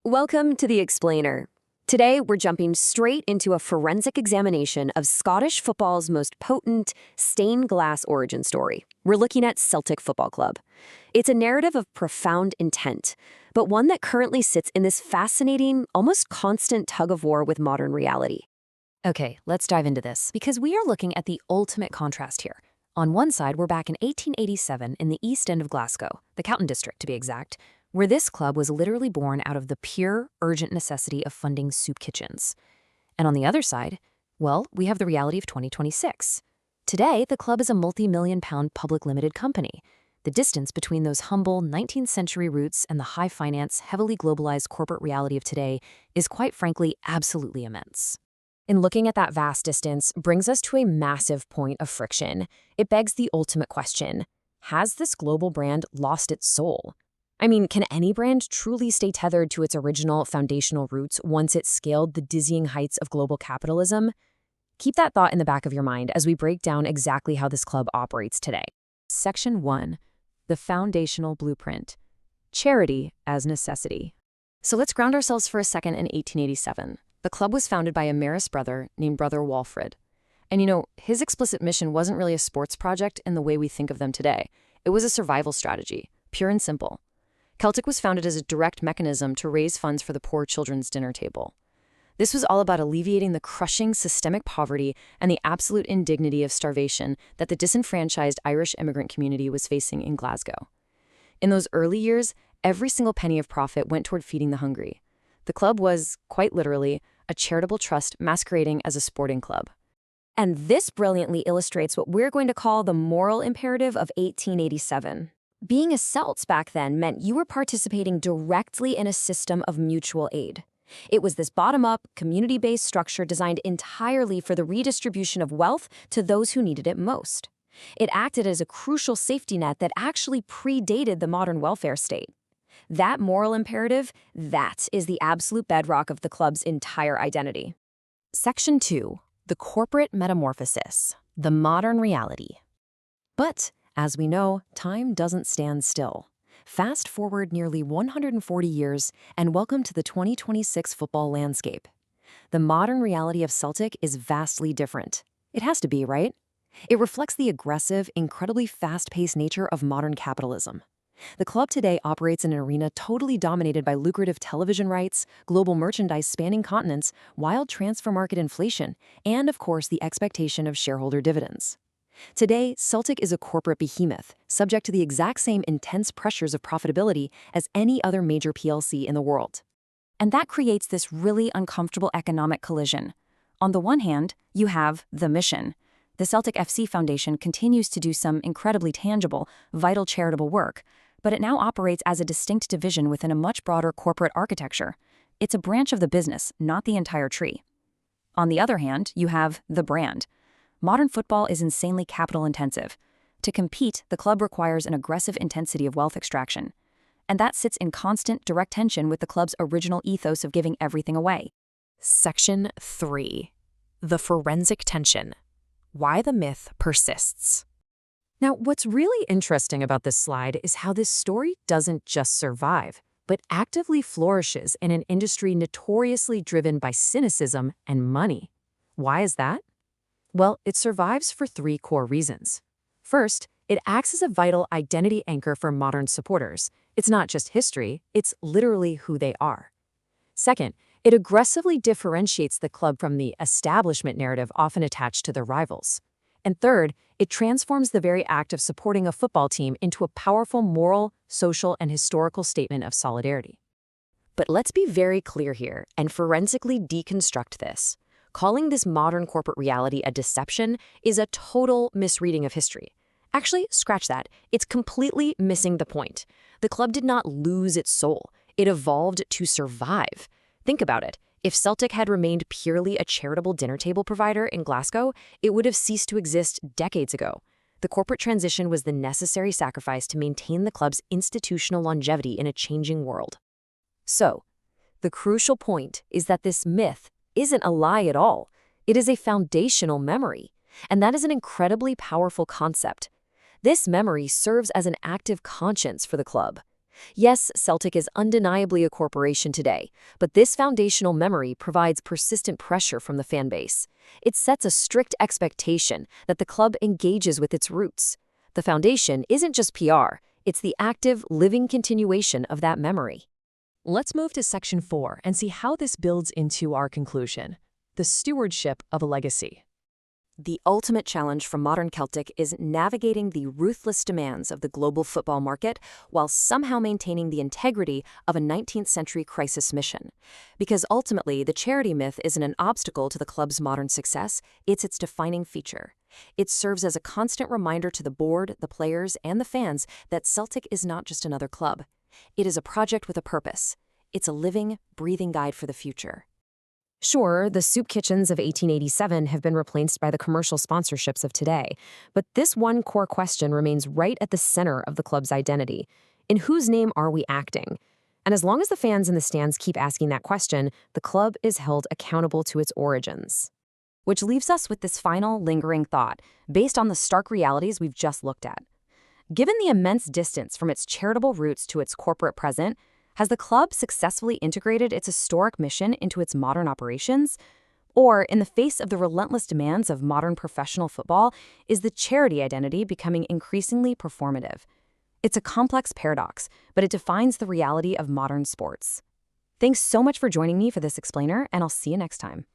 Welcome to The Explainer. Today, we're jumping straight into a forensic examination of Scottish football's most potent, stained glass origin story. We're looking at Celtic Football Club. It's a narrative of profound intent, but one that currently sits in this fascinating, almost constant tug-of-war with modern reality. Okay, let's dive into this, because we are looking at the ultimate contrast here. On one side, we're back in 1887 in the East End of Glasgow, the Cowton district to be exact, where this club was literally born out of the pure, urgent necessity of funding soup kitchens. And on the other side, well, we have the reality of 2026. Today, the club is a multi-million-pound public limited company. The distance between those humble 19th century roots and the high-finance, heavily globalized corporate reality of today is quite frankly absolutely immense. And looking at that vast distance brings us to a massive point of friction. It begs the ultimate question: has this global brand lost its soul? I mean, can any brand truly stay tethered to its original foundational roots once it's scaled the dizzying heights of global capitalism? Keep that thought in the back of your mind as we break down exactly how this club operates today. Section 1. The Foundational Blueprint. Charity as Necessity. So let's ground ourselves for a second in 1887. The club was founded by a Marist brother named Brother Walfrid. And his explicit mission wasn't really a sports project in the way we think of them today. It was a survival strategy, pure and simple. Celtic was founded as a direct mechanism to raise funds for the poor children's dinner table. This was all about alleviating the crushing systemic poverty and the absolute indignity of starvation that the disenfranchised Irish immigrant community was facing in Glasgow. In those early years, every single penny of profit went toward feeding the hungry. The club was, quite literally, a charitable trust masquerading as a sporting club. And this brilliantly illustrates what we're going to call the moral imperative of 1887. Being a Celts back then meant you were participating directly in a system of mutual aid. It was this bottom-up, community-based structure designed entirely for the redistribution of wealth to those who needed it most. It acted as a crucial safety net that actually predated the modern welfare state. That moral imperative, that is the absolute bedrock of the club's entire identity. Section 2. The Corporate Metamorphosis. The Modern Reality. But, as we know, time doesn't stand still. Fast forward nearly 140 years, and welcome to the 2026 football landscape. The modern reality of Celtic is vastly different. It has to be, right? It reflects the aggressive, incredibly fast-paced nature of modern capitalism. The club today operates in an arena totally dominated by lucrative television rights, global merchandise spanning continents, wild transfer market inflation, and, of course, the expectation of shareholder dividends. Today, Celtic is a corporate behemoth, subject to the exact same intense pressures of profitability as any other major PLC in the world. And that creates this really uncomfortable economic collision. On the one hand, you have the mission. The Celtic FC Foundation continues to do some incredibly tangible, vital charitable work, but it now operates as a distinct division within a much broader corporate architecture. It's a branch of the business, not the entire tree. On the other hand, you have the brand. Modern football is insanely capital-intensive. To compete, the club requires an aggressive intensity of wealth extraction. And that sits in constant, direct tension with the club's original ethos of giving everything away. Section 3. The Forensic Tension. Why the myth persists. Now, what's really interesting about this slide is how this story doesn't just survive, but actively flourishes in an industry notoriously driven by cynicism and money. Why is that? Well, it survives for three core reasons. First, it acts as a vital identity anchor for modern supporters. It's not just history, it's literally who they are. Second, it aggressively differentiates the club from the establishment narrative often attached to their rivals. And third, it transforms the very act of supporting a football team into a powerful moral, social, and historical statement of solidarity. But let's be very clear here and forensically deconstruct this. Calling this modern corporate reality a deception is a total misreading of history. Actually, scratch that. It's completely missing the point. The club did not lose its soul. It evolved to survive. Think about it. If Celtic had remained purely a charitable dinner table provider in Glasgow, it would have ceased to exist decades ago. The corporate transition was the necessary sacrifice to maintain the club's institutional longevity in a changing world. So, the crucial point is that this myth isn't a lie at all. It is a foundational memory, and that is an incredibly powerful concept. This memory serves as an active conscience for the club. Yes, Celtic is undeniably a corporation today, but this foundational memory provides persistent pressure from the fan base. It sets a strict expectation that the club engages with its roots. The foundation isn't just PR, it's the active, living continuation of that memory. Let's move to Section 4 and see how this builds into our conclusion: the stewardship of a legacy. The ultimate challenge for modern Celtic is navigating the ruthless demands of the global football market while somehow maintaining the integrity of a 19th century crisis mission. Because ultimately, the charity myth isn't an obstacle to the club's modern success, it's its defining feature. It serves as a constant reminder to the board, the players, and the fans that Celtic is not just another club. It is a project with a purpose. It's a living, breathing guide for the future. Sure, the soup kitchens of 1887 have been replaced by the commercial sponsorships of today, but this one core question remains right at the center of the club's identity. In whose name are we acting? And as long as the fans in the stands keep asking that question, the club is held accountable to its origins. Which leaves us with this final, lingering thought, based on the stark realities we've just looked at. Given the immense distance from its charitable roots to its corporate present, has the club successfully integrated its historic mission into its modern operations? Or, in the face of the relentless demands of modern professional football, is the charity identity becoming increasingly performative? It's a complex paradox, but it defines the reality of modern sports. Thanks so much for joining me for this explainer, and I'll see you next time.